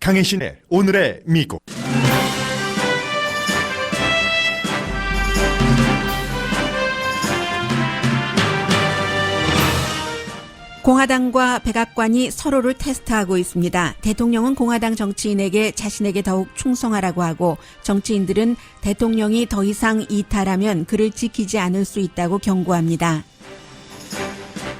강혜신의 오늘의 미국. 공화당과 백악관이 서로를 테스트하고 있습니다. 대통령은 공화당 정치인에게 자신에게 더욱 충성하라고 하고, 정치인들은 대통령이 더 이상 이탈하면 그를 지키지 않을 수 있다고 경고합니다.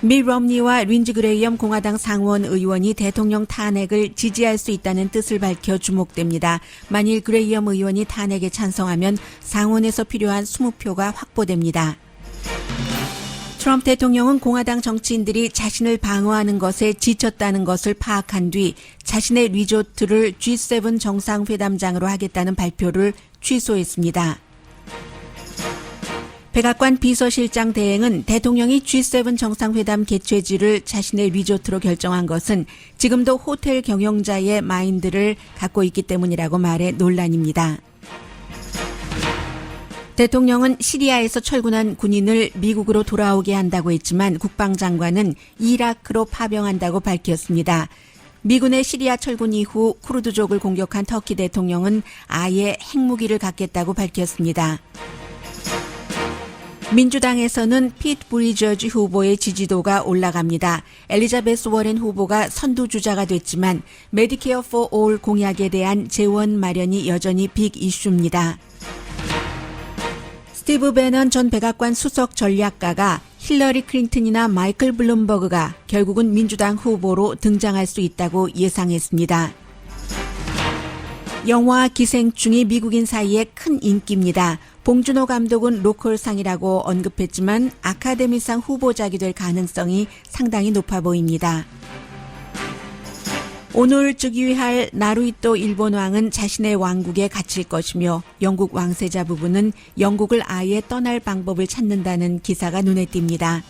밋 럼니와 린지 그레이엄 공화당 상원 의원이 대통령 탄핵을 지지할 수 있다는 뜻을 밝혀 주목됩니다. 만일 그레이엄 의원이 탄핵에 찬성하면 상원에서 필요한 20표가 확보됩니다. 트럼프 대통령은 공화당 정치인들이 자신을 방어하는 것에 지쳤다는 것을 파악한 뒤 자신의 리조트를 G7 정상회담장으로 하겠다는 발표를 취소했습니다. 백악관 비서실장 대행은 대통령이 G7 정상회담 개최지를 자신의 리조트로 결정한 것은 지금도 호텔 경영자의 마인드를 갖고 있기 때문이라고 말해 논란입니다. 대통령은 시리아에서 철군한 군인을 미국으로 돌아오게 한다고 했지만 국방장관은 이라크로 파병한다고 밝혔습니다. 미군의 시리아 철군 이후 쿠르드족을 공격한 터키 대통령은 아예 핵무기를 갖겠다고 밝혔습니다. 민주당에서는 피트 부리저지 후보의 지지도가 올라갑니다. 엘리자베스 워렌 후보가 선두주자가 됐지만 메디케어 포 올 공약에 대한 재원 마련이 여전히 빅 이슈입니다. 스티브 배넌 전 백악관 수석 전략가가 힐러리 클린턴이나 마이클 블룸버그가 결국은 민주당 후보로 등장할 수 있다고 예상했습니다. 영화 기생충이 미국인 사이에 큰 인기입니다. 봉준호 감독은 로컬상이라고 언급했지만 아카데미상 후보작이 될 가능성이 상당히 높아 보입니다. 오늘 즉위할 나루히토 일본 왕은 자신의 왕국에 갇힐 것이며 영국 왕세자 부부는 영국을 아예 떠날 방법을 찾는다는 기사가 눈에 띕니다.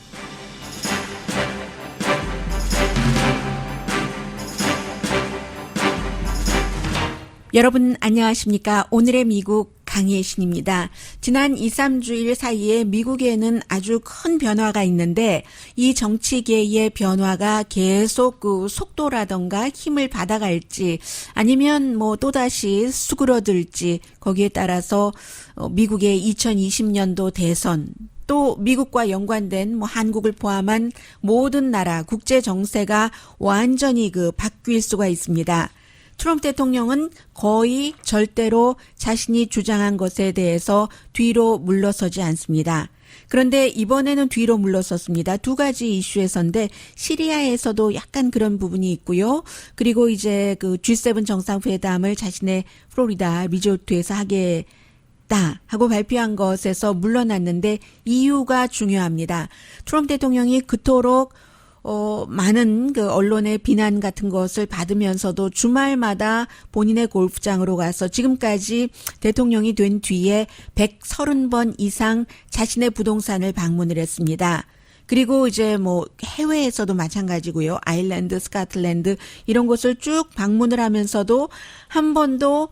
여러분 안녕하십니까? 오늘의 미국 강혜신입니다. 지난 2, 3주일 사이에 미국에는 아주 큰 변화가 있는데 이 정치계의 변화가 계속 그 속도라던가 힘을 받아갈지 아니면 또다시 수그러들지 거기에 따라서 미국의 2020년도 대선 또 미국과 연관된 한국을 포함한 모든 나라 국제 정세가 완전히 바뀔 수가 있습니다. 트럼프 대통령은 거의 절대로 자신이 주장한 것에 대해서 뒤로 물러서지 않습니다. 그런데 이번에는 뒤로 물러섰습니다. 두 가지 이슈에서인데 시리아에서도 약간 그런 부분이 있고요. 그리고 이제 G7 정상회담을 자신의 플로리다 리조트에서 하겠다 하고 발표한 것에서 물러났는데 이유가 중요합니다. 트럼프 대통령이 그토록 많은 언론의 비난 같은 것을 받으면서도 주말마다 본인의 골프장으로 가서 지금까지 대통령이 된 뒤에 130번 이상 자신의 부동산을 방문을 했습니다. 그리고 이제 해외에서도 마찬가지고요. 아일랜드, 스코틀랜드 이런 곳을 쭉 방문을 하면서도 한 번도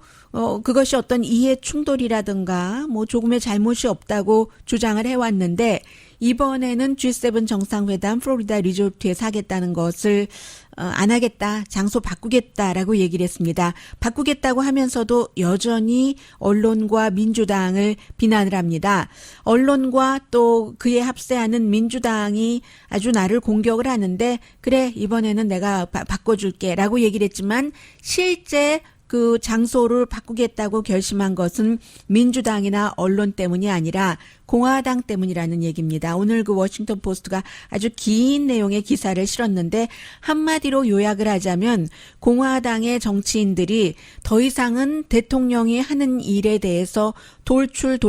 그것이 어떤 이해 충돌이라든가 조금의 잘못이 없다고 주장을 해왔는데 이번에는 G7 정상회담 플로리다 리조트에서 하겠다는 것을 안 하겠다, 장소 바꾸겠다라고 얘기를 했습니다. 바꾸겠다고 하면서도 여전히 언론과 민주당을 비난을 합니다. 언론과 또 그에 합세하는 민주당이 아주 나를 공격을 하는데 그래 이번에는 내가 바꿔줄게라고 얘기를 했지만 실제 그 장소를 바꾸겠다고 결심한 것은 민주당이나 언론 때문이 아니라 공화당 때문이라는 얘기입니다. 오늘 워싱턴 포스트가 아주 긴 내용의 기사를 실었는데 한마디로 요약을 하자면 공화당의 정치인들이 더 이상은 대통령이 하는 일에 대해서 돌출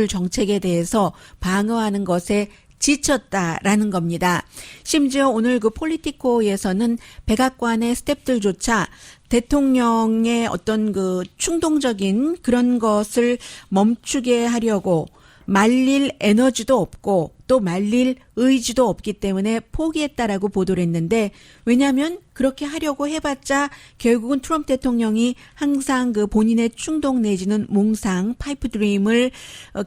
정책에 대해서 방어하는 것에 지쳤다라는 겁니다. 심지어 오늘 폴리티코에서는 백악관의 스태프들조차 대통령의 어떤 충동적인 그런 것을 멈추게 하려고 말릴 에너지도 없고 또 말릴 의지도 없기 때문에 포기했다라고 보도를 했는데 왜냐하면 그렇게 하려고 해봤자 결국은 트럼프 대통령이 항상 그 본인의 충동 내지는 몽상 파이프 드림을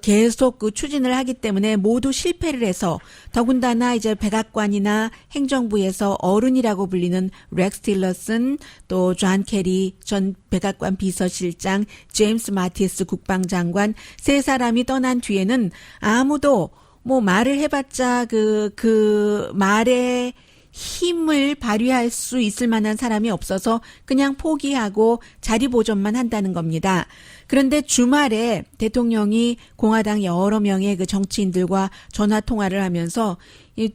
계속 그 추진을 하기 때문에 모두 실패를 해서 더군다나 이제 백악관이나 행정부에서 어른이라고 불리는 렉스 틸러슨 또 존 케리 전 백악관 비서실장 제임스 마티스 국방장관 세 사람이 떠난 뒤에는 아무도 뭐 말을 해봤자 그 말에 힘을 발휘할 수 있을 만한 사람이 없어서 그냥 포기하고 자리 보존만 한다는 겁니다. 그런데 주말에 대통령이 공화당 여러 명의 그 정치인들과 전화 통화를 하면서 이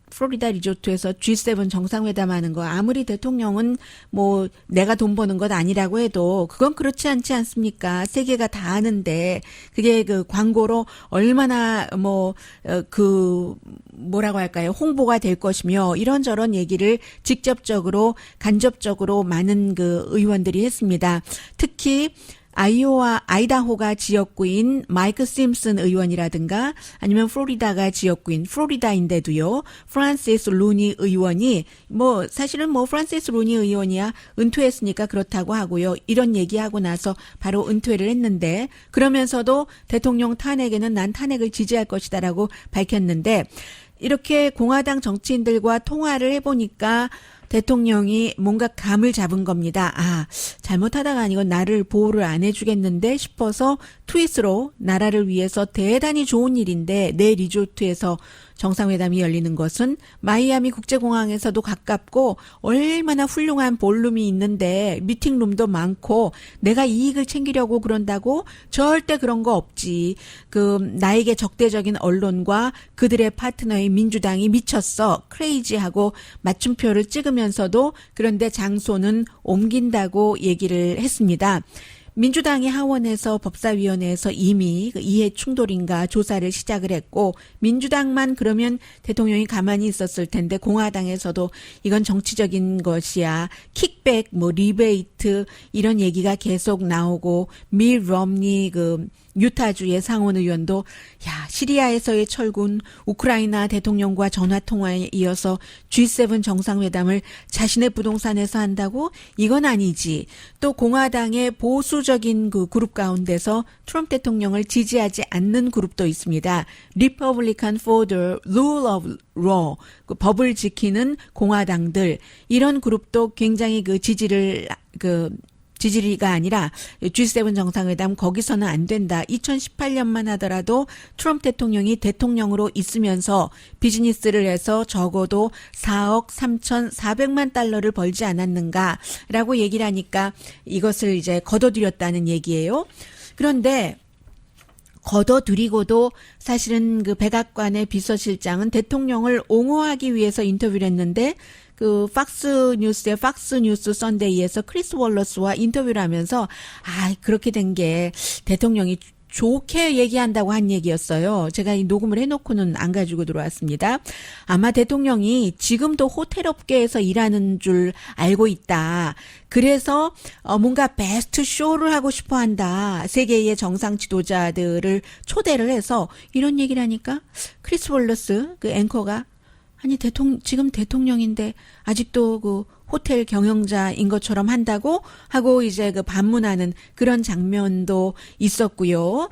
플로리다 리조트에서 G7 정상회담하는 거 아무리 대통령은 뭐 내가 돈 버는 것 아니라고 해도 그건 그렇지 않지 않습니까? 세계가 다 아는데 그게 그 광고로 얼마나 뭐라고 할까요? 홍보가 될 것이며 이런저런 얘기를 직접적으로 간접적으로 많은 그 의원들이 했습니다. 특히 아이다호가 지역구인 마이크 심슨 의원이라든가 아니면 플로리다가 지역구인 플로리다인데도요. 프란시스 루니 의원이 사실은 프란시스 루니 의원이야 은퇴했으니까 그렇다고 하고요. 이런 얘기하고 나서 바로 은퇴를 했는데 그러면서도 대통령 탄핵에는 난 탄핵을 지지할 것이다라고 밝혔는데 이렇게 공화당 정치인들과 통화를 해보니까 대통령이 뭔가 감을 잡은 겁니다. 잘못하다가 이건 나를 보호를 안 해주겠는데 싶어서 트윗으로 나라를 위해서 대단히 좋은 일인데 내 리조트에서 정상회담이 열리는 것은 마이애미 국제공항에서도 가깝고 얼마나 훌륭한 볼룸이 있는데 미팅룸도 많고 내가 이익을 챙기려고 그런다고 절대 그런 거 없지. 나에게 적대적인 언론과 그들의 파트너인 민주당이 미쳤어. 크레이지하고 맞춤표를 찍으면서도 그런데 장소는 옮긴다고 얘기를 했습니다. 민주당이 하원에서 법사위원회에서 이미 이해 충돌인가 조사를 시작을 했고 민주당만 그러면 대통령이 가만히 있었을 텐데 공화당에서도 이건 정치적인 것이야. 킥백, 리베이트 이런 얘기가 계속 나오고 밀 럼니 유타주의 상원 의원도 시리아에서의 철군 우크라이나 대통령과 전화통화에 이어서 G7 정상회담을 자신의 부동산에서 한다고? 이건 아니지. 또 공화당의 보수적인 그 그룹 가운데서 트럼프 대통령을 지지하지 않는 그룹도 있습니다. Republican for the Rule of Law, 법을 지키는 공화당들 이런 그룹도 굉장히 지지리가 아니라 G7 정상회담 거기서는 안 된다. 2018년만 하더라도 트럼프 대통령이 대통령으로 있으면서 비즈니스를 해서 적어도 4억 3,400만 달러를 벌지 않았는가라고 얘기를 하니까 이것을 이제 거둬들였다는 얘기예요. 그런데 거둬들이고도 사실은 그 백악관의 비서실장은 대통령을 옹호하기 위해서 인터뷰를 했는데 팍스 뉴스 선데이에서 크리스 월러스와 인터뷰를 하면서 그렇게 된 게 대통령이 좋게 얘기한다고 한 얘기였어요. 제가 이 녹음을 해놓고는 안 가지고 들어왔습니다. 아마 대통령이 지금도 호텔 업계에서 일하는 줄 알고 있다. 그래서 뭔가 베스트 쇼를 하고 싶어 한다. 세계의 정상 지도자들을 초대를 해서 이런 얘기를 하니까 크리스 월러스 앵커가 지금 대통령인데 아직도 호텔 경영자인 것처럼 한다고 하고 이제 반문하는 그런 장면도 있었고요.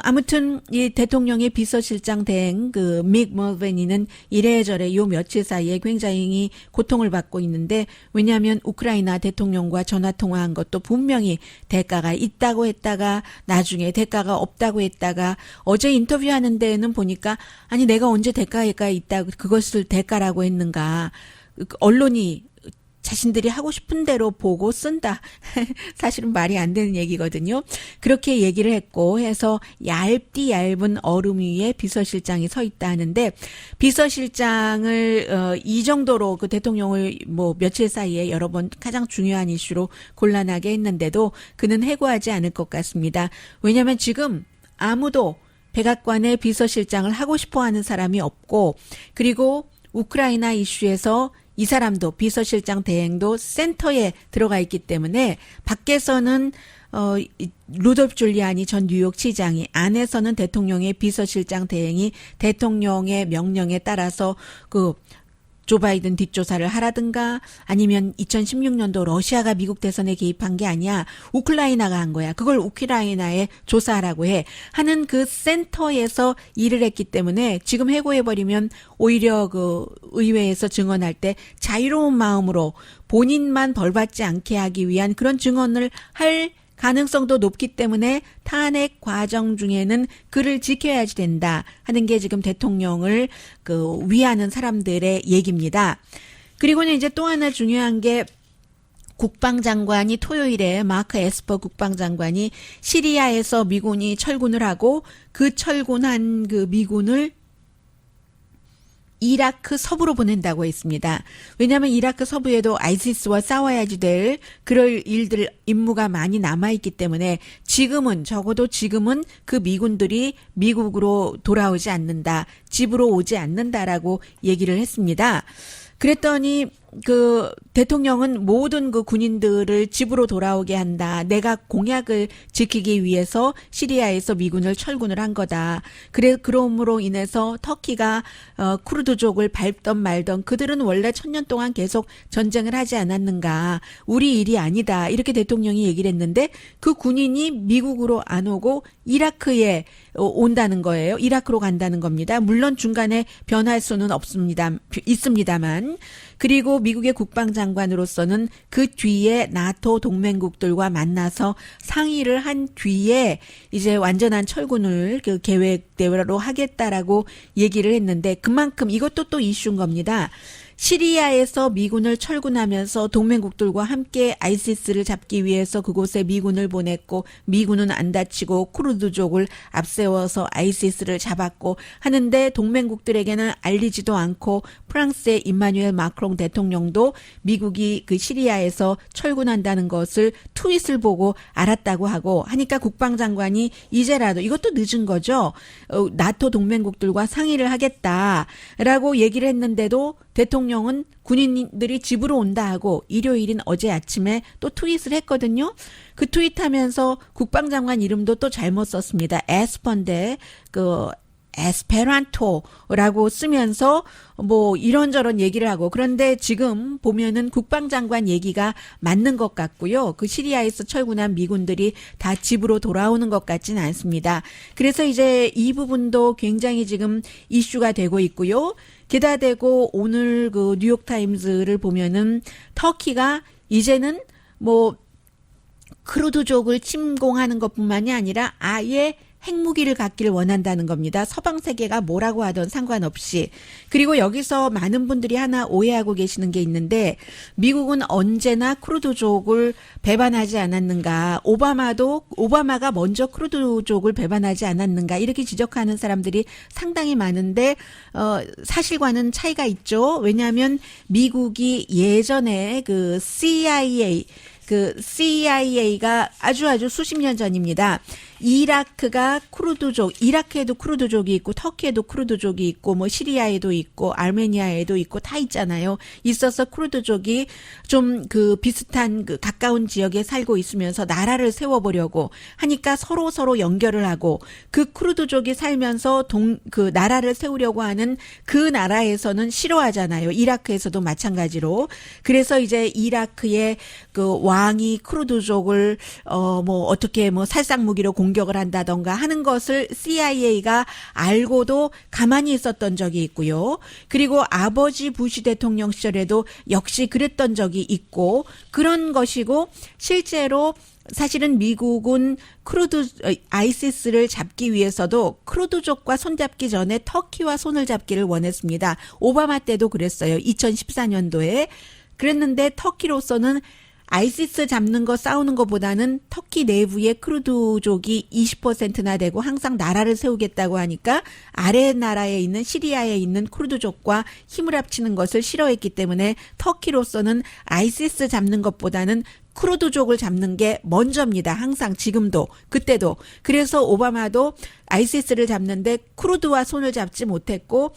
아무튼 이 대통령의 비서실장 된 믹 멀베니는 이래저래 요 며칠 사이에 굉장히 고통을 받고 있는데 왜냐하면 우크라이나 대통령과 전화 통화한 것도 분명히 대가가 있다고 했다가 나중에 대가가 없다고 했다가 어제 인터뷰하는 데에는 보니까 내가 언제 대가가 있다고 그것을 대가라고 했는가. 언론이 자신들이 하고 싶은 대로 보고 쓴다. 사실은 말이 안 되는 얘기거든요. 그렇게 얘기를 했고 해서 얇은 얼음 위에 비서실장이 서 있다 하는데 비서실장을 이 정도로 대통령을 며칠 사이에 여러 번 가장 중요한 이슈로 곤란하게 했는데도 그는 해고하지 않을 것 같습니다. 왜냐하면 지금 아무도 백악관의 비서실장을 하고 싶어 하는 사람이 없고 그리고 우크라이나 이슈에서 이 사람도 비서실장 대행도 센터에 들어가 있기 때문에 밖에서는 루돌프 줄리아니 전 뉴욕시장이, 안에서는 대통령의 비서실장 대행이 대통령의 명령에 따라서 조 바이든 뒷조사를 하라든가 아니면 2016년도 러시아가 미국 대선에 개입한 게 아니야. 우크라이나가 한 거야. 그걸 우크라이나에 조사하라고 하는 그 센터에서 일을 했기 때문에 지금 해고해버리면 오히려 의회에서 증언할 때 자유로운 마음으로 본인만 벌받지 않게 하기 위한 그런 증언을 할 가능성도 높기 때문에 탄핵 과정 중에는 그를 지켜야지 된다 하는 게 지금 대통령을 위하는 사람들의 얘기입니다. 그리고는 이제 또 하나 중요한 게 국방장관이 토요일에 마크 에스퍼 국방장관이 시리아에서 미군이 철군을 하고 그 철군한 그 미군을 이라크 서부로 보낸다고 했습니다. 왜냐하면 이라크 서부에도 아이시스와 싸워야지 될 그럴 임무가 많이 남아있기 때문에 적어도 지금은 그 미군들이 미국으로 돌아오지 않는다, 집으로 오지 않는다라고 얘기를 했습니다. 그랬더니 대통령은 모든 그 군인들을 집으로 돌아오게 한다. 내가 공약을 지키기 위해서 시리아에서 미군을 철군을 한 거다. 그럼으로 인해서 터키가 쿠르드족을 밟던 말던 그들은 원래 1000년 동안 계속 전쟁을 하지 않았는가. 우리 일이 아니다. 이렇게 대통령이 얘기를 했는데 그 군인이 미국으로 안 오고 이라크에 온다는 거예요. 이라크로 간다는 겁니다. 물론 중간에 변할 수는 있습니다만. 그리고 미국의 국방장관으로서는 그 뒤에 나토 동맹국들과 만나서 상의를 한 뒤에 이제 완전한 철군을 계획대로 하겠다라고 얘기를 했는데 그만큼 이것도 또 이슈인 겁니다. 시리아에서 미군을 철군하면서 동맹국들과 함께 아이시스를 잡기 위해서 그곳에 미군을 보냈고 미군은 안 다치고 쿠르드족을 앞세워서 아이시스를 잡았고 하는데 동맹국들에게는 알리지도 않고 프랑스의 임마누엘 마크롱 대통령도 미국이 그 시리아에서 철군한다는 것을 트윗을 보고 알았다고 하고 하니까 국방장관이 이제라도 이것도 늦은 거죠. 나토 동맹국들과 상의를 하겠다라고 얘기를 했는데도 대통령은 군인들이 집으로 온다 하고 일요일인 어제 아침에 또 트윗을 했거든요. 그 트윗하면서 국방장관 이름도 또 잘못 썼습니다. 에스펀데 에스페란토라고 쓰면서 이런저런 얘기를 하고 그런데 지금 보면은 국방장관 얘기가 맞는 것 같고요. 그 시리아에서 철군한 미군들이 다 집으로 돌아오는 것 같지는 않습니다. 그래서 이제 이 부분도 굉장히 지금 이슈가 되고 있고요. 게다 대고 오늘 그 뉴욕타임즈를 보면은 터키가 이제는 크루드족을 침공하는 것뿐만이 아니라 아예 핵무기를 갖기를 원한다는 겁니다. 서방 세계가 뭐라고 하던 상관없이. 그리고 여기서 많은 분들이 하나 오해하고 계시는 게 있는데 미국은 언제나 쿠르드족을 배반하지 않았는가. 오바마가 먼저 쿠르드족을 배반하지 않았는가. 이렇게 지적하는 사람들이 상당히 많은데 사실과는 차이가 있죠. 왜냐하면 미국이 예전에 CIA가 아주 수십 년 전입니다. 이라크가 이라크에도 쿠르드족이 있고 터키에도 쿠르드족이 있고 시리아에도 있고 아르메니아에도 있고 다 있잖아요. 있어서 쿠르드족이 좀 비슷한 가까운 지역에 살고 있으면서 나라를 세워보려고 하니까 서로 연결을 하고 그 쿠르드족이 살면서 나라를 세우려고 하는 그 나라에서는 싫어하잖아요. 이라크에서도 마찬가지로. 그래서 이제 이라크의 왕이 쿠르드족을 어떻게 살상 무기로 공격을 한다던가 하는 것을 CIA가 알고도 가만히 있었던 적이 있고요. 그리고 아버지 부시 대통령 시절에도 역시 그랬던 적이 있고 그런 것이고 실제로 사실은 미국은 아이시스를 잡기 위해서도 쿠르드족과 손잡기 전에 터키와 손을 잡기를 원했습니다. 오바마 때도 그랬어요. 2014년도에. 그랬는데 터키로서는 아이시스 잡는 거 싸우는 것보다는 터키 내부의 쿠르드족이 20%나 되고 항상 나라를 세우겠다고 하니까 아래 나라에 있는 시리아에 있는 쿠르드족과 힘을 합치는 것을 싫어했기 때문에 터키로서는 아이시스 잡는 것보다는 쿠르드족을 잡는 게 먼저입니다. 항상 지금도 그때도. 그래서 오바마도 아이시스를 잡는데 쿠르드와 손을 잡지 못했고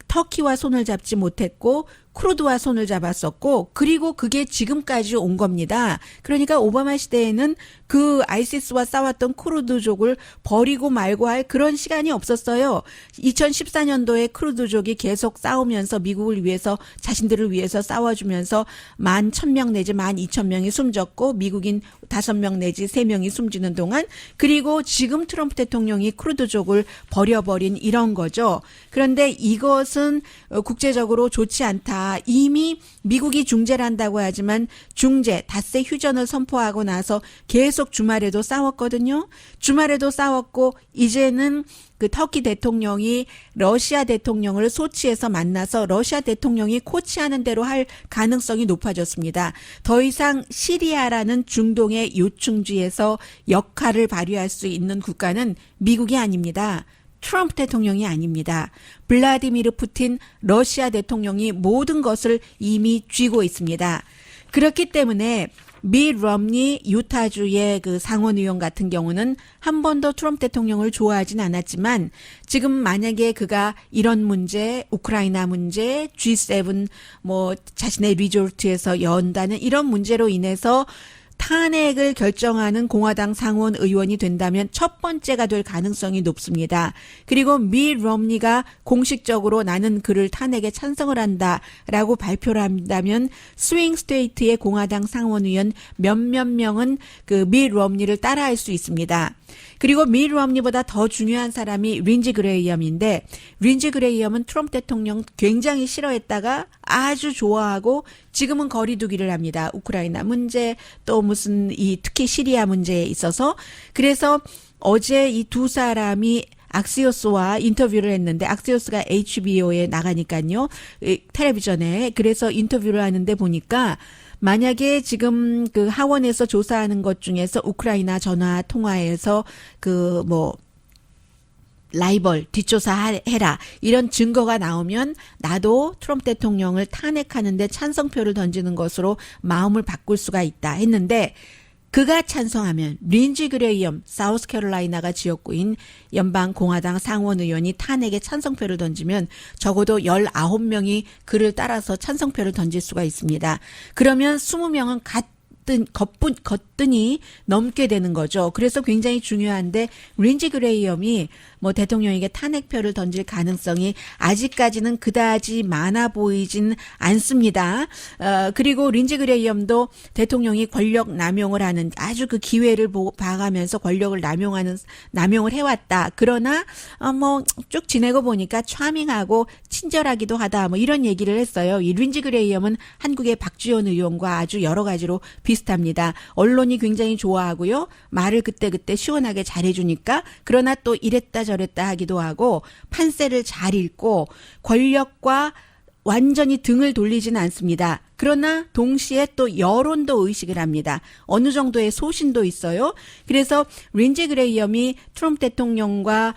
터키와 손을 잡지 못했고 크루드와 손을 잡았었고 그리고 그게 지금까지 온 겁니다. 그러니까 오바마 시대에는 그 아이시스와 싸웠던 크루드족을 버리고 말고 할 그런 시간이 없었어요. 2014년도에 크루드족이 계속 싸우면서 미국을 위해서 자신들을 위해서 싸워주면서 11,000명 내지 12,000명이 숨졌고 미국인 5명 내지 3명이 숨지는 동안 그리고 지금 트럼프 대통령이 크루드족을 버려버린 이런 거죠. 그런데 이것은 국제적으로 좋지 않다. 이미 미국이 중재를 한다고 하지만 중재, 닷새 휴전을 선포하고 나서 계속 주말에도 싸웠거든요. 주말에도 싸웠고 이제는 그 터키 대통령이 러시아 대통령을 소치에서 만나서 러시아 대통령이 코치하는 대로 할 가능성이 높아졌습니다. 더 이상 시리아라는 중동의 요충지에서 역할을 발휘할 수 있는 국가는 미국이 아닙니다. 트럼프 대통령이 아닙니다. 블라디미르 푸틴 러시아 대통령이 모든 것을 이미 쥐고 있습니다. 그렇기 때문에 밋 럼니 유타주의 그 상원의원 같은 경우는 한 번도 트럼프 대통령을 좋아하진 않았지만 지금 만약에 그가 이런 문제, 우크라이나 문제, G7 뭐 자신의 리조트에서 연다는 이런 문제로 인해서 탄핵을 결정하는 공화당 상원 의원이 된다면 첫 번째가 될 가능성이 높습니다. 그리고 밋 럼니가 공식적으로 나는 그를 탄핵에 찬성을 한다라고 발표를 한다면 스윙 스테이트의 공화당 상원 의원 몇몇 명은 그 밋 럼니를 따라할 수 있습니다. 그리고 밋 럼니보다 더 중요한 사람이 린지 그레이엄인데 린지 그레이엄은 트럼프 대통령 굉장히 싫어했다가 아주 좋아하고 지금은 거리두기를 합니다. 우크라이나 문제 또 무슨 이 특히 시리아 문제에 있어서 그래서 어제 이 두 사람이 악시오스와 인터뷰를 했는데 악시오스가 HBO에 나가니까요. 텔레비전에 그래서 인터뷰를 하는데 보니까 만약에 지금 그 하원에서 조사하는 것 중에서 우크라이나 전화 통화에서 그 뭐 라이벌 뒷조사해라 이런 증거가 나오면 나도 트럼프 대통령을 탄핵하는데 찬성표를 던지는 것으로 마음을 바꿀 수가 있다 했는데 그가 찬성하면 린지 그레이엄 사우스캐롤라이나가 지역구인 연방 공화당 상원 의원이 탄핵에 찬성표를 던지면 적어도 19명이 그를 따라서 찬성표를 던질 수가 있습니다. 그러면 20명은 거뜬히 넘게 되는 거죠. 그래서 굉장히 중요한데 린지 그레이엄이 뭐 대통령에게 탄핵표를 던질 가능성이 아직까지는 그다지 많아 보이진 않습니다. 그리고 린지 그레이엄도 대통령이 권력 남용을 하는 아주 그 기회를 봐가면서 권력을 남용을 해왔다. 그러나 뭐 쭉 지내고 보니까 차밍하고 친절하기도 하다. 뭐 이런 얘기를 했어요. 이 린지 그레이엄은 한국의 박지원 의원과 아주 여러 가지로 비슷합니다. 언론이 굉장히 좋아하고요. 말을 그때그때 시원하게 잘해주니까 그러나 또 이랬다 저랬다 하기도 하고 판세를 잘 읽고 권력과 완전히 등을 돌리지는 않습니다. 그러나 동시에 또 여론도 의식을 합니다. 어느 정도의 소신도 있어요. 그래서 린지 그레이엄이 트럼프 대통령과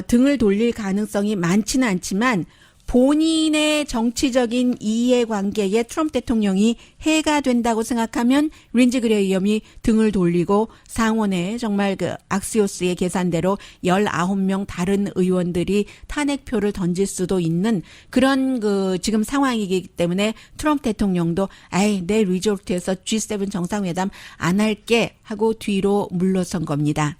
등을 돌릴 가능성이 많지는 않지만 본인의 정치적인 이해관계에 트럼프 대통령이 해가 된다고 생각하면 린지 그레이엄이 등을 돌리고 상원에 정말 그 악시오스의 계산대로 19명 다른 의원들이 탄핵표를 던질 수도 있는 그런 그 지금 상황이기 때문에 트럼프 대통령도 내 리조트에서 G7 정상회담 안 할게 하고 뒤로 물러선 겁니다.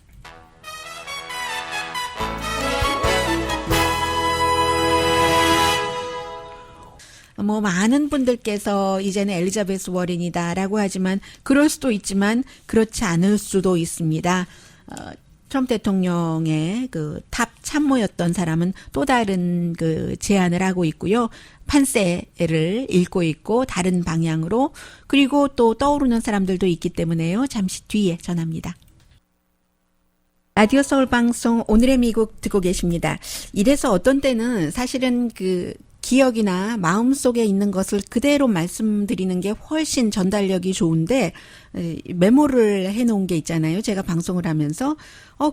뭐 많은 분들께서 이제는 엘리자베스 워렌이다라고 하지만 그럴 수도 있지만 그렇지 않을 수도 있습니다. 트럼프 대통령의 그 탑 참모였던 사람은 또 다른 그 제안을 하고 있고요. 판세를 읽고 있고 다른 방향으로 그리고 또 떠오르는 사람들도 있기 때문에요. 잠시 뒤에 전합니다. 라디오 서울 방송 오늘의 미국 듣고 계십니다. 이래서 어떤 때는 사실은 그 기억이나 마음속에 있는 것을 그대로 말씀드리는 게 훨씬 전달력이 좋은데 메모를 해놓은 게 있잖아요. 제가 방송을 하면서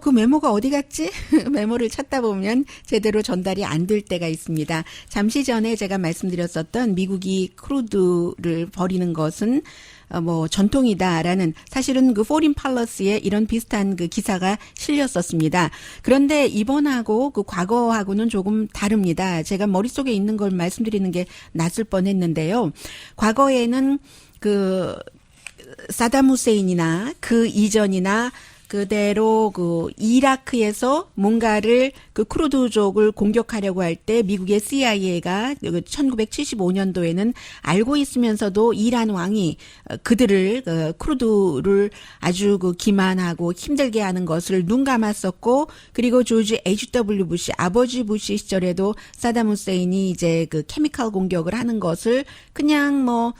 그 메모가 어디 갔지? 메모를 찾다 보면 제대로 전달이 안 될 때가 있습니다. 잠시 전에 제가 말씀드렸었던 미국이 크루드를 버리는 것은 뭐 전통이다라는 사실은 그 포린 팔러스에 이런 비슷한 그 기사가 실렸었습니다. 그런데 이번하고 그 과거하고는 조금 다릅니다. 제가 머릿속에 있는 걸 말씀드리는 게 낫을 뻔했는데요. 과거에는 그 사담 후세인이나 그 이전이나 그대로 그 이라크에서 뭔가를 그 쿠르드족을 공격하려고 할 때 미국의 CIA가 1975년도에는 알고 있으면서도 이란 왕이 그들을 쿠르드를 아주 그 기만하고 힘들게 하는 것을 눈 감았었고, 그리고 조지 H.W. 부시 아버지 부시 시절에도 사담 후세인이 이제 그 케미칼 공격을 하는 것을 그냥 뭐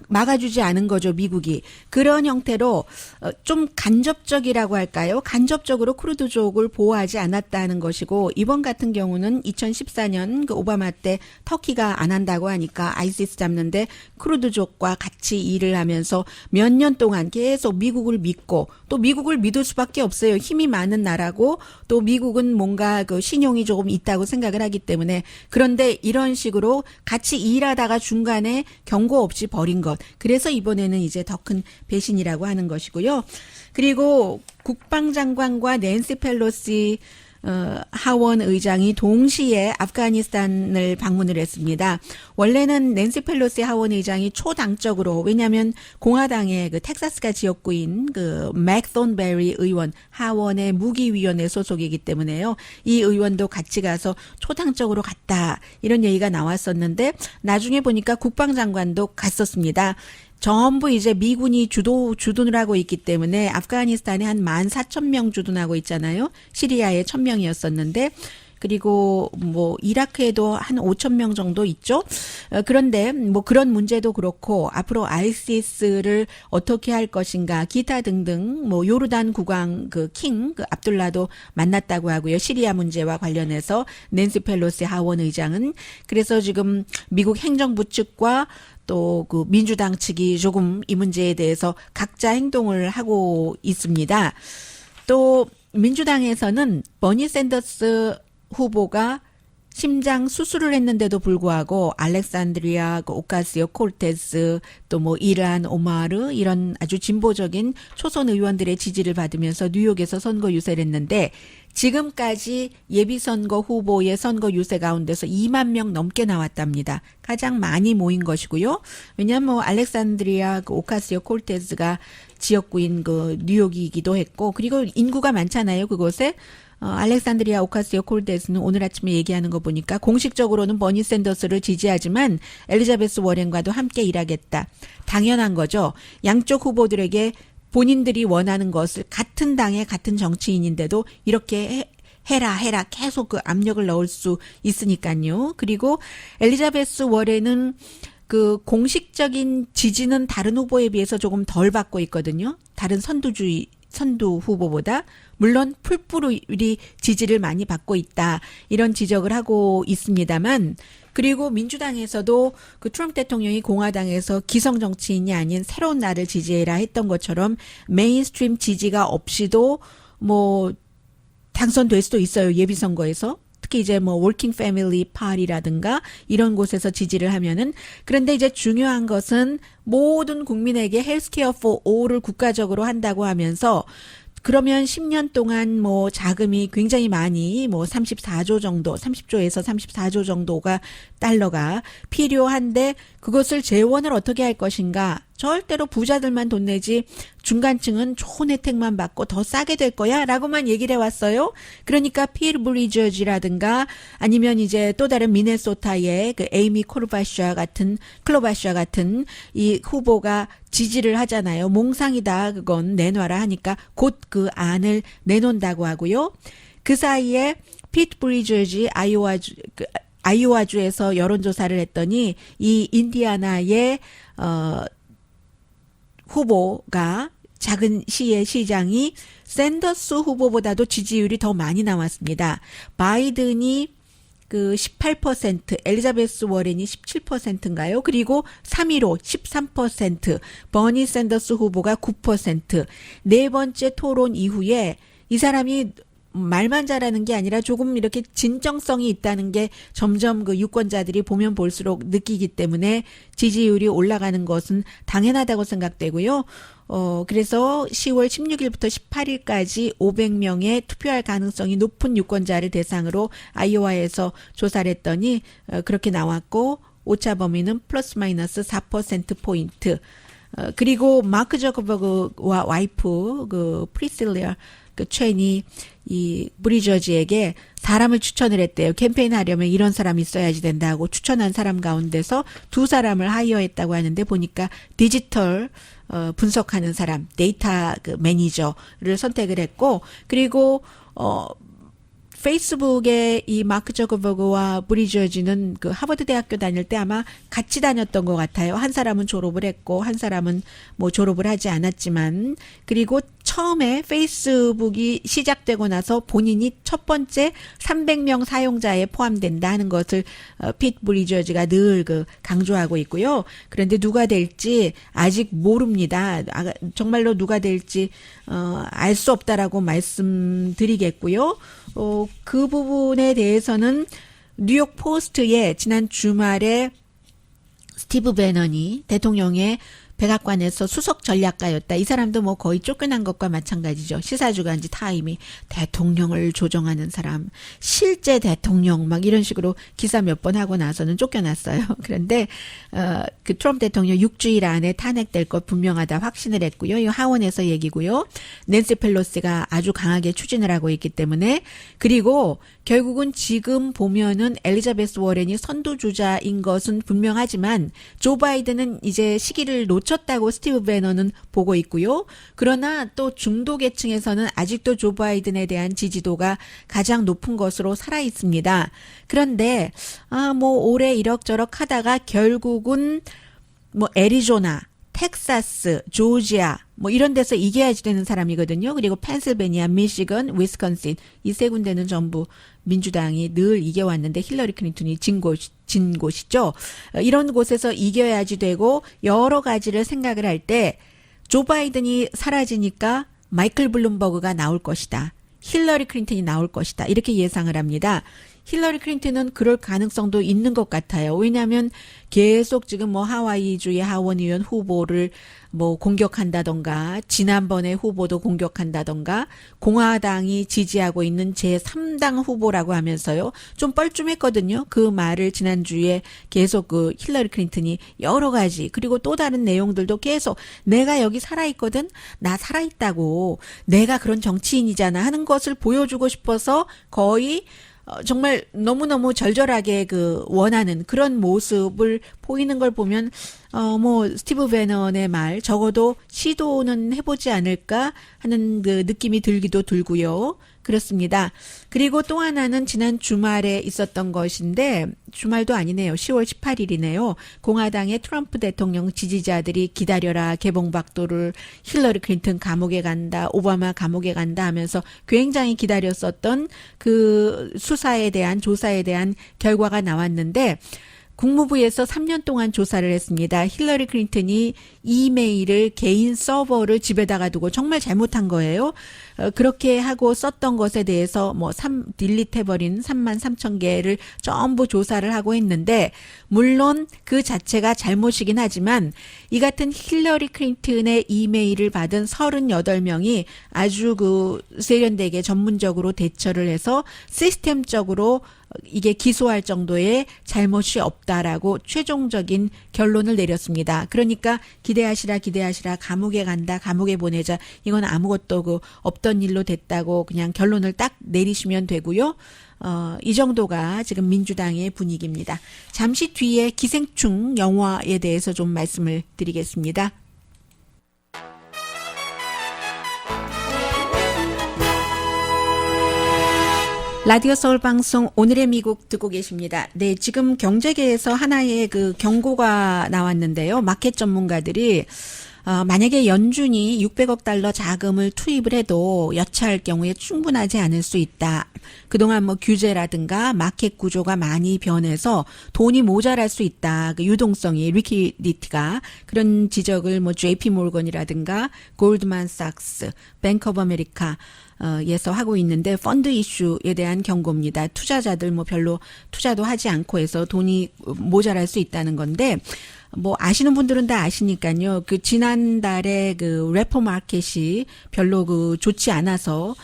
막아주지 않은 거죠, 미국이. 그런 형태로 좀 간접적이라고 할까요? 간접적으로 쿠르드족을 보호하지 않았다는 것이고, 이번 같은 경우는 2014년 그 오바마 때 터키가 안 한다고 하니까 아이시스 잡는데 쿠르드족과 같이 일을 하면서 몇 년 동안 계속 미국을 믿고, 또 미국을 믿을 수밖에 없어요. 힘이 많은 나라고, 또 미국은 뭔가 그 신용이 조금 있다고 생각을 하기 때문에. 그런데 이런 식으로 같이 일하다가 중간에 경고 없이 버린 것. 그래서 이번에는 이제 더 큰 배신이라고 하는 것이고요. 그리고 국방장관과 낸시 펠로시 하원 의장이 동시에 아프가니스탄을 방문을 했습니다. 원래는 낸시 펠로시 하원 의장이 초당적으로, 왜냐하면 공화당의 그 텍사스가 지역구인 그 맥 톤베리 의원 하원의 무기위원회 소속이기 때문에요. 이 의원도 같이 가서 초당적으로 갔다, 이런 얘기가 나왔었는데 나중에 보니까 국방장관도 갔었습니다. 전부 이제 미군이 주둔을 하고 있기 때문에 아프가니스탄에 한 14,000명 주둔하고 있잖아요. 시리아에 1,000명이었었는데, 그리고 뭐 이라크에도 한 5,000명 정도 있죠. 그런데 뭐 그런 문제도 그렇고, 앞으로 아이시스를 어떻게 할 것인가, 기타 등등, 뭐 요르단 국왕 그 킹 그 압둘라도 만났다고 하고요. 시리아 문제와 관련해서 낸시 펠로시 하원 의장은. 그래서 지금 미국 행정부 측과 또 그 민주당 측이 조금 이 문제에 대해서 각자 행동을 하고 있습니다. 또 민주당에서는 버니 샌더스 후보가 심장 수술을 했는데도 불구하고 알렉산드리아, 오카시오 콜테스, 또 뭐 이란 오마르, 이런 아주 진보적인 초선 의원들의 지지를 받으면서 뉴욕에서 선거 유세를 했는데, 지금까지 예비선거 후보의 선거 유세 가운데서 2만 명 넘게 나왔답니다. 가장 많이 모인 것이고요. 왜냐하면 뭐 알렉산드리아, 오카시오 콜테스가 지역구인 그 뉴욕이기도 했고, 그리고 인구가 많잖아요, 그곳에. 알렉산드리아 오카시오 콜테스는 오늘 아침에 얘기하는 거 보니까 공식적으로는 버니 샌더스를 지지하지만 엘리자베스 워렌과도 함께 일하겠다. 당연한 거죠. 양쪽 후보들에게 본인들이 원하는 것을, 같은 당의 같은 정치인인데도 이렇게 해라 계속 그 압력을 넣을 수 있으니까요. 그리고 엘리자베스 워렌은 그 공식적인 지지는 다른 후보에 비해서 조금 덜 받고 있거든요. 다른 선두 후보보다. 물론 풀뿌리 지지를 많이 받고 있다, 이런 지적을 하고 있습니다만, 그리고 민주당에서도 그 트럼프 대통령이 공화당에서 기성 정치인이 아닌 새로운 나를 지지해라 했던 것처럼 메인스트림 지지가 없이도 뭐 당선될 수도 있어요, 예비선거에서. 특히 이제 뭐 워킹 패밀리 파티라든가 이런 곳에서 지지를 하면은. 그런데 이제 중요한 것은 모든 국민에게 헬스케어 포 올을 국가적으로 한다고 하면서, 그러면 10년 동안 뭐 자금이 굉장히 많이, 뭐 34조 정도, 30조에서 34조 정도가 달러가 필요한데, 그것을 재원을 어떻게 할 것인가. 절대로 부자들만 돈 내지 중간층은 좋은 혜택만 받고 더 싸게 될 거야 라고만 얘기를 해왔어요. 그러니까 필 브리저지라든가 아니면 이제 또 다른 미네소타의 그 에이미 클로바샤 같은 이 후보가 지지를 하잖아요. 몽상이다, 그건 내놔라 하니까 곧 그 안을 내놓는다고 하고요. 그 사이에 피트 브리저지 아이오와주에서 여론조사를 했더니 이 인디아나의 후보가, 작은 시의 시장이 샌더스 후보보다도 지지율이 더 많이 나왔습니다. 바이든이 그 18%, 엘리자베스 워렌이 17%인가요? 그리고 3위로 13%, 버니 샌더스 후보가 9%. 네 번째 토론 이후에 이 사람이 말만 잘하는 게 아니라 조금 이렇게 진정성이 있다는 게 점점 그 유권자들이 보면 볼수록 느끼기 때문에 지지율이 올라가는 것은 당연하다고 생각되고요. 그래서 10월 16일부터 18일까지 500명의 투표할 가능성이 높은 유권자를 대상으로 아이오와에서 조사를 했더니 그렇게 나왔고 오차 범위는 플러스 마이너스 4%포인트. 그리고 마크 저커버그와 와이프 그 프리실리아 그 첸이 이 브리저지에게 사람을 추천을 했대요. 캠페인 하려면 이런 사람이 있어야지 된다고 추천한 사람 가운데서 두 사람을 하이어했다고 하는데 보니까 디지털 분석하는 사람, 데이터 그 매니저를 선택을 했고 그리고 페이스북에 이 마크 저커버그와 브리저지는 그 하버드 대학교 다닐 때 아마 같이 다녔던 것 같아요. 한 사람은 졸업을 했고 한 사람은 뭐 졸업을 하지 않았지만 그리고 처음에 페이스북이 시작되고 나서 본인이 첫 번째 300명 사용자에 포함된다 하는 것을 핏 브리저지가 늘 그 강조하고 있고요. 그런데 누가 될지 아직 모릅니다. 정말로 누가 될지 알 수 없다라고 말씀드리겠고요. 그 부분에 대해서는 뉴욕 포스트에 지난 주말에 스티브 배넌이 대통령의 백악관에서 수석 전략가였다. 이 사람도 뭐 거의 쫓겨난 것과 마찬가지죠. 시사주간지 타임이 대통령을 조정하는 사람, 실제 대통령 막 이런 식으로 기사 몇 번 하고 나서는 쫓겨났어요. 그런데 그 트럼프 대통령 6주일 안에 탄핵될 것 분명하다 확신을 했고요. 이 하원에서 얘기고요. 낸시 펠로시가 아주 강하게 추진을 하고 있기 때문에 그리고 결국은 지금 보면은 엘리자베스 워렌이 선두주자인 것은 분명하지만 조 바이든은 이제 시기를 놓쳤다고 스티브 배너는 보고 있고요. 그러나 또 중도 계층에서는 아직도 조 바이든에 대한 지지도가 가장 높은 것으로 살아 있습니다. 그런데 뭐 올해 이럭저럭 하다가 결국은 뭐 애리조나, 텍사스, 조지아 뭐 이런 데서 이겨야지 되는 사람이거든요. 그리고 펜실베니아, 미시건, 위스콘신 이 세 군데는 전부 민주당이 늘 이겨왔는데 힐러리 클린턴이 진 곳이죠. 이런 곳에서 이겨야지 되고 여러 가지를 생각을 할 때 조 바이든이 사라지니까 마이클 블룸버그가 나올 것이다. 힐러리 클린턴이 나올 것이다. 이렇게 예상을 합니다. 힐러리 클린턴은 그럴 가능성도 있는 것 같아요. 왜냐하면 계속 지금 뭐 하와이주의 하원의원 후보를 뭐 공격한다던가 지난번에 후보도 공격한다던가 공화당이 지지하고 있는 제3당 후보라고 하면서요. 좀 뻘쭘했거든요. 그 말을 지난주에 계속 그 힐러리 클린턴이 여러 가지 그리고 또 다른 내용들도 계속 내가 여기 살아있거든. 나 살아있다고. 내가 그런 정치인이잖아 하는 것을 보여주고 싶어서 거의 정말 너무너무 절절하게 그 원하는 그런 모습을 보이는 걸 보면 뭐 스티브 배넌의 말 적어도 시도는 해보지 않을까 하는 그 느낌이 들기도 들고요. 그렇습니다. 그리고 또 하나는 지난 주말에 있었던 것인데 주말도 아니네요. 10월 18일이네요. 공화당의 트럼프 대통령 지지자들이 기다려라 개봉박도를 힐러리 클린턴 감옥에 간다. 오바마 감옥에 간다 하면서 굉장히 기다렸었던 그 수사에 대한 조사에 대한 결과가 나왔는데 국무부에서 3년 동안 조사를 했습니다. 힐러리 클린턴이 이메일을 개인 서버를 집에다가 두고 정말 잘못한 거예요. 그렇게 하고 썼던 것에 대해서 뭐 딜리트해버린 33,000개를 전부 조사를 하고 했는데 물론 그 자체가 잘못이긴 하지만 이 같은 힐러리 클린턴의 이메일을 받은 38명이 아주 그 세련되게 전문적으로 대처를 해서 시스템적으로 이게 기소할 정도의 잘못이 없다라고 최종적인 결론을 내렸습니다. 그러니까 기대하시라 감옥에 간다 감옥에 보내자 이건 아무것도 그 없던 일로 됐다고 그냥 결론을 딱 내리시면 되고요. 이 정도가 지금 민주당의 분위기입니다. 잠시 뒤에 기생충 영화에 대해서 좀 말씀을 드리겠습니다. 라디오 서울 방송 오늘의 미국 듣고 계십니다. 네, 지금 경제계에서 하나의 그 경고가 나왔는데요. 마켓 전문가들이 만약에 연준이 600억 달러 자금을 투입을 해도 여차할 경우에 충분하지 않을 수 있다. 그동안 뭐 규제라든가 마켓 구조가 많이 변해서 돈이 모자랄 수 있다. 그 유동성이 리퀴디티가 그런 지적을 뭐 JP 모건이라든가 골드만삭스, 뱅크 오브 아메리카 에서 하고 있는데 펀드 이슈에 대한 경고입니다. 투자자들 뭐 별로 투자도 하지 않고 해서 돈이 모자랄 수 있다는 건데 뭐 아시는 분들은 다 아시니까요. 그 지난달에 그 레포 마켓이 별로 그 좋지 않아서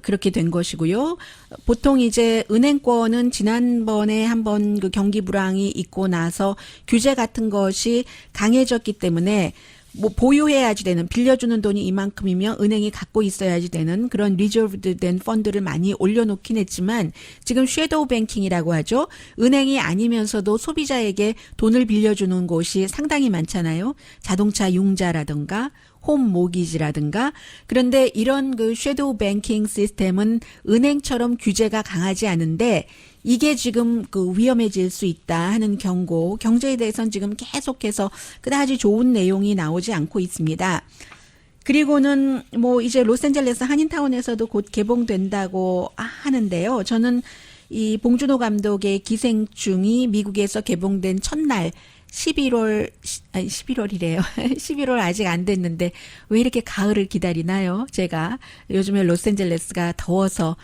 그렇게 된 것이고요. 보통 이제 은행권은 지난번에 한번 그 경기 불황이 있고 나서 규제 같은 것이 강해졌기 때문에 뭐 보유해야지 되는 빌려주는 돈이 이만큼이면 은행이 갖고 있어야지 되는 그런 리저브된 펀드를 많이 올려놓긴 했지만 지금 섀도우 뱅킹이라고 하죠. 은행이 아니면서도 소비자에게 돈을 빌려주는 곳이 상당히 많잖아요. 자동차 융자라든가 홈 모기지라든가. 그런데 이런 그 섀도우 뱅킹 시스템은 은행처럼 규제가 강하지 않은데 이게 지금 그 위험해질 수 있다 하는 경고, 경제에 대해서는 지금 계속해서 그다지 좋은 내용이 나오지 않고 있습니다. 그리고는 뭐 이제 로스앤젤레스 한인타운에서도 곧 개봉된다고 하는데요. 저는 이 봉준호 감독의 기생충이 미국에서 개봉된 첫날 11월이래요. 11월 아직 안 됐는데 왜 이렇게 가을을 기다리나요? 제가 요즘에 로스앤젤레스가 더워서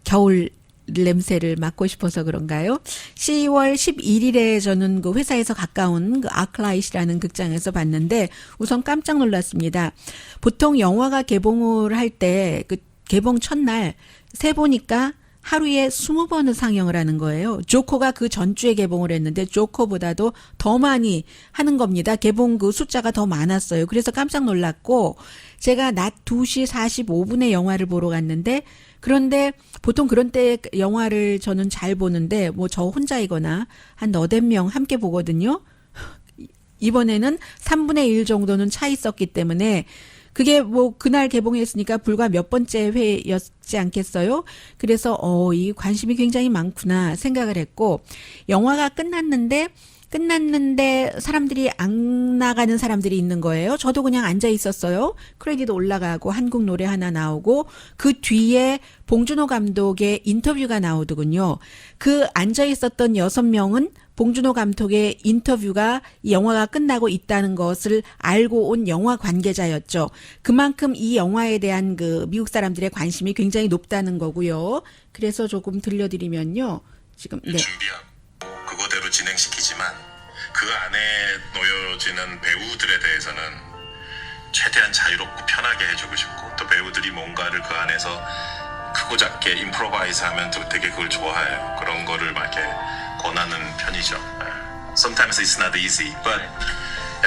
겨울 냄새를 맡고 싶어서 그런가요? 10월 11일에 저는 그 회사에서 가까운 그 아크라이시라는 극장에서 봤는데 우선 깜짝 놀랐습니다. 보통 영화가 개봉을 할 때 그 개봉 첫날 세 보니까 하루에 20번을 상영을 하는 거예요. 조커가 그 전주에 개봉을 했는데 조커보다도 더 많이 하는 겁니다. 개봉 그 숫자가 더 많았어요. 그래서 깜짝 놀랐고 제가 낮 2시 45분에 영화를 보러 갔는데 그런데 보통 그런 때 영화를 저는 잘 보는데 뭐 저 혼자이거나 한 너댓 명 함께 보거든요. 이번에는 3분의 1 정도는 차 있었기 때문에 그게 뭐 그날 개봉했으니까 불과 몇 번째 회였지 않겠어요? 그래서 이 관심이 굉장히 많구나 생각을 했고 영화가 끝났는데 사람들이 안 나가는 사람들이 있는 거예요. 저도 그냥 앉아 있었어요. 크레딧 올라가고 한국 노래 하나 나오고 그 뒤에 봉준호 감독의 인터뷰가 나오더군요. 그 앉아 있었던 6명은 봉준호 감독의 인터뷰가 이 영화가 끝나고 있다는 것을 알고 온 영화 관계자였죠. 그만큼 이 영화에 대한 그 미국 사람들의 관심이 굉장히 높다는 거고요. 그래서 조금 들려드리면요. 지금 네. 준비하고 그거대로 진행시키지만 그 안에 놓여지는 배우들에 대해서는 최대한 자유롭고 편하게 해주고 싶고 또 배우들이 뭔가를 그 안에서 크고 작게 임프로바이즈하면 또 되게 그걸 좋아해요. 그런 거를 막 이렇게 권하는 편이죠. Sometimes it's not easy, but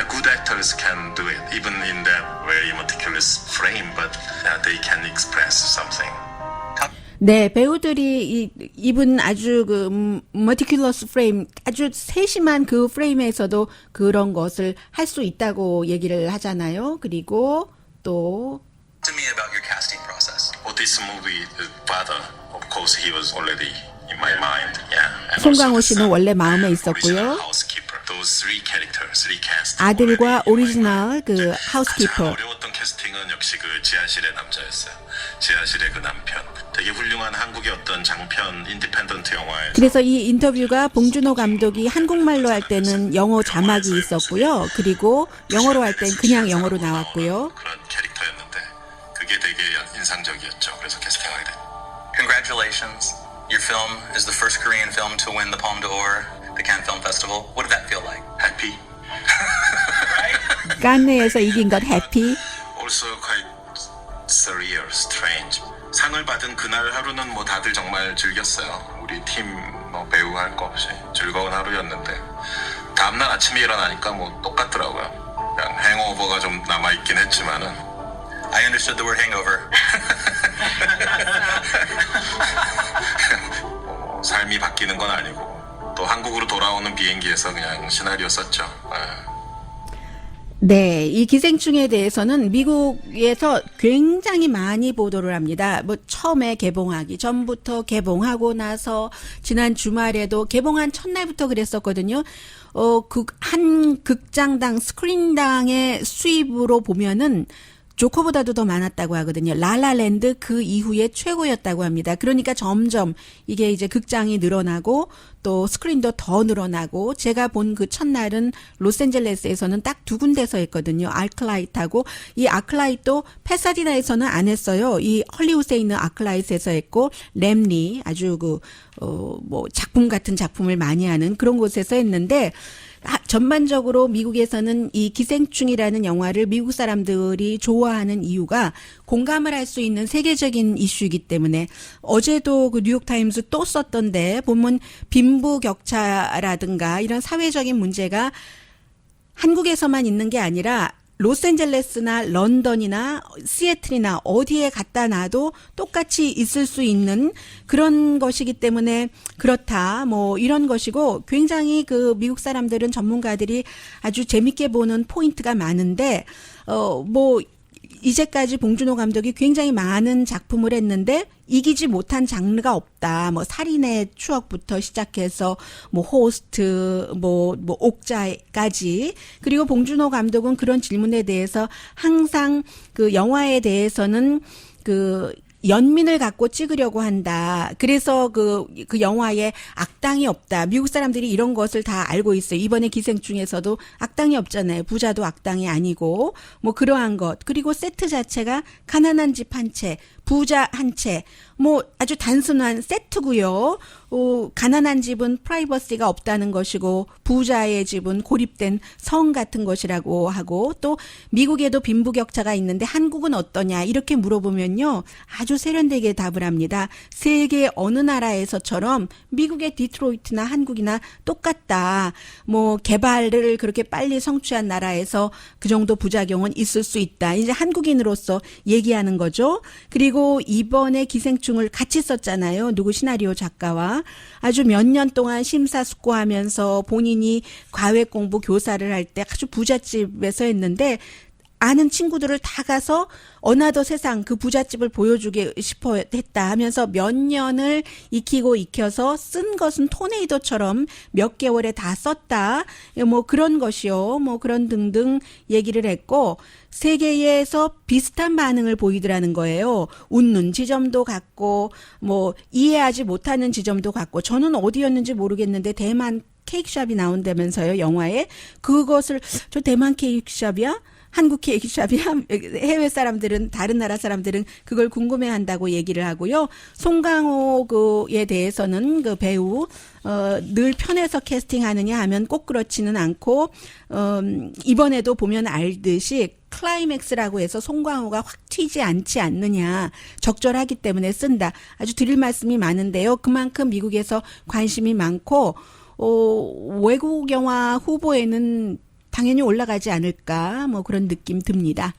good actors can do it, even in that very meticulous frame. But they can express something. 네, 배우들이 입은 아주 그 머티큘러스 프레임, 아주 세심한 그 프레임에서도 그런 것을 할 수 있다고 얘기를 하잖아요. 그리고 또 To me about your casting process. For this movie, the father, of course, he was already in my mind. Yeah. And 송강호 also the 씨는 son, 원래 마음에 and 있었고요. original housekeeper. Those three characters, three cast. 아들과 already in my 오리지널 mind. 그 가장 하우스키퍼. 어려웠던 캐스팅은 역시 그 지하실의 남자였어요. 지하실의 그 남편. 되게 훌륭한 한국의 어떤 장편 인디펜던트 영화에서. 그래서 이 인터뷰가 봉준호 감독이 한국말로 할 때는 영어 자막이 있었고요. 그리고 영어로 할 땐 그냥 영어로 나왔고요. 그런 캐릭터였는데 그게 되게 인상적이었죠. 그래서 캐스팅하게 됐죠. Congratulations. Your film is the first Korean film to win the Palme d'Or, the Cannes Film Festival. What did that feel like? Happy. 깐느에서 이긴 것 해피. Also quite surreal, strange. 상을 받은 그날 하루는 뭐 다들 정말 즐겼어요. 우리 팀 뭐 배우 할 거 없이 즐거운 하루였는데 다음날 아침에 일어나니까 뭐 똑같더라고요. 그냥 행오버가 좀 남아 있긴 했지만은 I understood the word hangover. 삶이 바뀌는 건 아니고 또 한국으로 돌아오는 비행기에서 그냥 시나리오 썼죠. 네, 이 기생충에 대해서는 미국에서 굉장히 많이 보도를 합니다. 뭐 처음에 개봉하기 전부터 개봉하고 나서 지난 주말에도 개봉한 첫날부터 그랬었거든요. 한 극장당 스크린당의 수입으로 보면은 조커보다도 더 많았다고 하거든요. 라라랜드 그 이후에 최고였다고 합니다. 그러니까 점점 이게 이제 극장이 늘어나고 또 스크린도 더 늘어나고 제가 본 그 첫날은 로스앤젤레스에서는 딱 두 군데서 했거든요. 아크라이트하고 이 아크라이트도 패사디나에서는 안 했어요. 이 헐리우드에 있는 아크라이트에서 했고 램리 아주 뭐 작품 같은 작품을 많이 하는 그런 곳에서 했는데 전반적으로 미국에서는 이 기생충이라는 영화를 미국 사람들이 좋아하는 이유가 공감을 할 수 있는 세계적인 이슈이기 때문에 어제도 그 뉴욕타임스 또 썼던데 보면 빈부격차라든가 이런 사회적인 문제가 한국에서만 있는 게 아니라 로스앤젤레스나 런던이나 시애틀이나 어디에 갖다 놔도 똑같이 있을 수 있는 그런 것이기 때문에 그렇다. 뭐 이런 것이고 굉장히 그 미국 사람들은 전문가들이 아주 재밌게 보는 포인트가 많은데 뭐 이제까지 봉준호 감독이 굉장히 많은 작품을 했는데 이기지 못한 장르가 없다. 뭐 살인의 추억부터 시작해서 뭐 호스트, 뭐 옥자까지. 그리고 봉준호 감독은 그런 질문에 대해서 항상 그 영화에 대해서는 그 연민을 갖고 찍으려고 한다. 그래서 그 영화에 악당이 없다. 미국 사람들이 이런 것을 다 알고 있어요. 이번에 기생충에서도 악당이 없잖아요. 부자도 악당이 아니고 뭐 그러한 것. 그리고 세트 자체가 가난한 집 한 채, 부자 한 채, 뭐 아주 단순한 세트고요. 가난한 집은 프라이버시가 없다는 것이고 부자의 집은 고립된 성 같은 것이라고 하고 또 미국에도 빈부격차가 있는데 한국은 어떠냐 이렇게 물어보면요. 아주 세련되게 답을 합니다. 세계 어느 나라에서처럼 미국의 디트로이트나 한국이나 똑같다. 뭐 개발을 그렇게 빨리 성취한 나라에서 그 정도 부작용은 있을 수 있다. 이제 한국인으로서 얘기하는 거죠. 그리고 이번에 기생충을 같이 썼잖아요. 누구 시나리오 작가와 아주 몇 년 동안 심사숙고하면서 본인이 과외 공부 교사를 할 때 아주 부잣집에서 했는데 아는 친구들을 다 가서 어나더 세상 그 부잣집을 보여주게 싶어 했다 하면서 몇 년을 익혀서 쓴 것은 토네이도처럼 몇 개월에 다 썼다. 뭐 그런 것이요. 뭐 그런 등등 얘기를 했고 세계에서 비슷한 반응을 보이더라는 거예요. 웃는 지점도 같고 뭐 이해하지 못하는 지점도 같고 저는 어디였는지 모르겠는데 대만 케이크숍이 나온다면서요. 영화에. 그것을 저 대만 케이크숍이야? 한국 케이크숍이야? 해외 사람들은 다른 나라 사람들은 그걸 궁금해한다고 얘기를 하고요. 송강호에 대해서는 그 배우 늘 편해서 캐스팅하느냐 하면 꼭 그렇지는 않고 이번에도 보면 알듯이 클라이맥스라고 해서 송강호가 확 튀지 않지 않느냐. 적절하기 때문에 쓴다. 아주 드릴 말씀이 많은데요. 그만큼 미국에서 관심이 많고 외국 영화 후보에는 당연히 올라가지 않을까 뭐 그런 느낌 듭니다.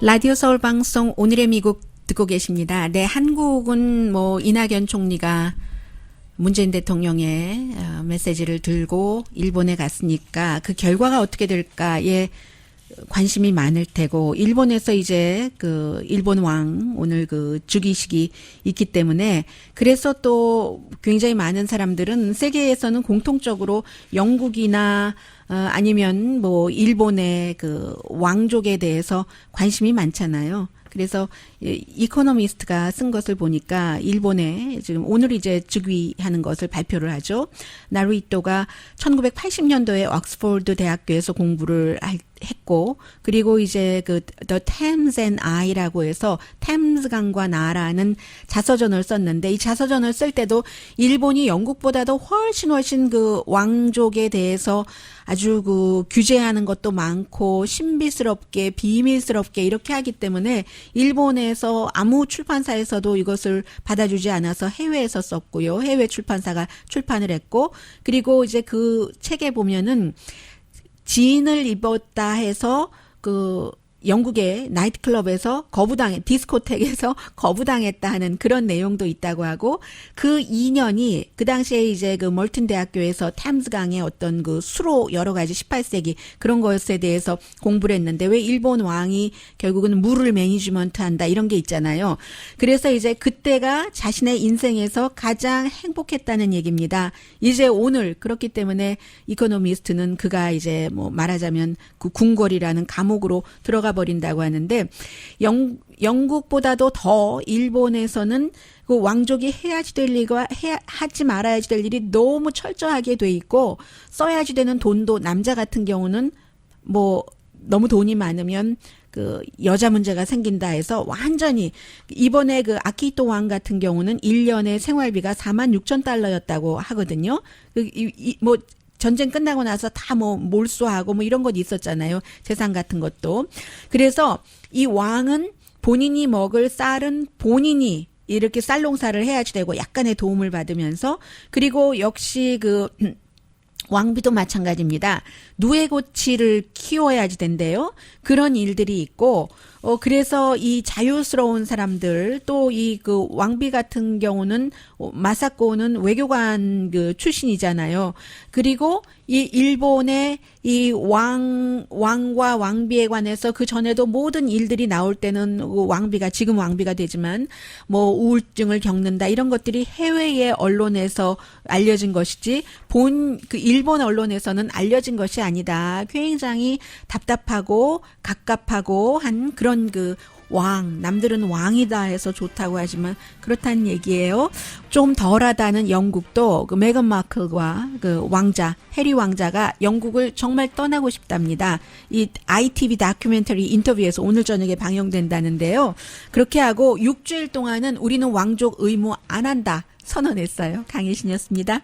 라디오 서울 방송 오늘의 미국 듣고 계십니다. 네, 한국은 뭐 이낙연 총리가 문재인 대통령의 메시지를 들고 일본에 갔으니까 그 결과가 어떻게 될까에 관심이 많을 테고 일본에서 이제 그 일본 왕 오늘 그 즉위식이 있기 때문에 그래서 또 굉장히 많은 사람들은 세계에서는 공통적으로 영국이나 아니면 뭐 일본의 그 왕족에 대해서 관심이 많잖아요. 그래서 이코노미스트가 쓴 것을 보니까 일본에 지금 오늘 이제 즉위하는 것을 발표를 하죠. 나루히토가 1980년도에 옥스퍼드 대학교에서 공부를 했고 그리고 이제 그 The Thames and I라고 해서 템스강과 나라는 자서전을 썼는데 이 자서전을 쓸 때도 일본이 영국보다도 훨씬 그 왕족에 대해서 아주 그 규제하는 것도 많고 신비스럽게 비밀스럽게 이렇게 하기 때문에 일본에서 아무 출판사에서도 이것을 받아주지 않아서 해외에서 썼고요. 해외 출판사가 출판을 했고 그리고 이제 그 책에 보면은 지인을 입었다 해서 그 영국의 나이트클럽에서 디스코텍에서 거부당했다 하는 그런 내용도 있다고 하고, 그 2년이 그 당시에 이제 그 멀튼 대학교에서 템스강의 어떤 그 수로 여러 가지 18세기 그런 것에 대해서 공부를 했는데, 왜 일본 왕이 결국은 물을 매니지먼트 한다 이런 게 있잖아요. 그래서 이제 그때가 자신의 인생에서 가장 행복했다는 얘기입니다. 이제 오늘 그렇기 때문에 이코노미스트는 그가 이제 뭐 말하자면 그 궁궐이라는 감옥으로 들어가 버린다고 하는데, 영국보다도 더 일본에서는 그 왕족이 해야지 될 일과 하지 말아야지 될 일이 너무 철저하게 돼 있고, 써야지 되는 돈도 남자 같은 경우는 뭐 너무 돈이 많으면 그 여자 문제가 생긴다 해서 완전히, 이번에 그 아키히토 왕 같은 경우는 1년에 생활비가 46,000달러였다고 하거든요. 뭐 전쟁 끝나고 나서 다 뭐 몰수하고 뭐 이런 것 있었잖아요. 재산 같은 것도. 그래서 이 왕은 본인이 먹을 쌀은 본인이 이렇게 쌀 농사를 해야지 되고, 약간의 도움을 받으면서, 그리고 역시 그 왕비도 마찬가지입니다. 누에고치를 키워야지 된대요. 그런 일들이 있고, 그래서 이 자유스러운 사람들, 또 이 그 왕비 같은 경우는, 마사코는 외교관 그 출신이잖아요. 그리고 이 일본의 이 왕과 왕비에 관해서 그 전에도 모든 일들이 나올 때는 왕비가, 지금 왕비가 되지만 뭐 우울증을 겪는다 이런 것들이 해외의 언론에서 알려진 것이지, 그 일본 언론에서는 알려진 것이 아니다. 굉장히 답답하고 갑갑하고 한 그런 그 남들은 왕이다 해서 좋다고 하지만 그렇다는 얘기예요. 좀 덜하다는 영국도 그 메건 마클과 그 왕자, 해리 왕자가 영국을 정말 떠나고 싶답니다. 이 ITV 다큐멘터리 인터뷰에서 오늘 저녁에 방영된다는데요. 그렇게 하고 6주일 동안은 우리는 왕족 의무 안 한다 선언했어요. 강혜신이었습니다.